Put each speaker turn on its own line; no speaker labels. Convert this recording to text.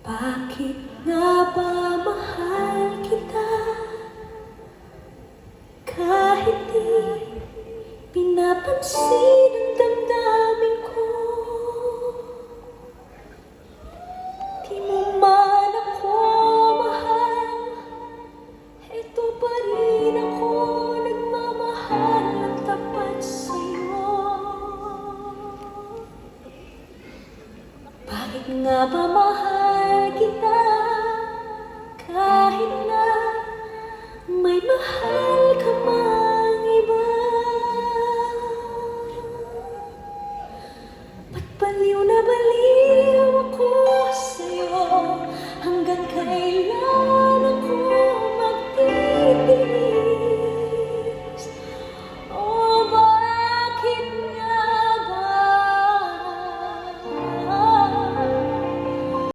Bakit nga ba mahal kita? Kahit di pinapansin ang damdamin ko, di mo man ako mahal, eto pa rin ako nagmamahal ng tapat sa'yo. Bakit nga ba mahal kita? Kahit na may mahal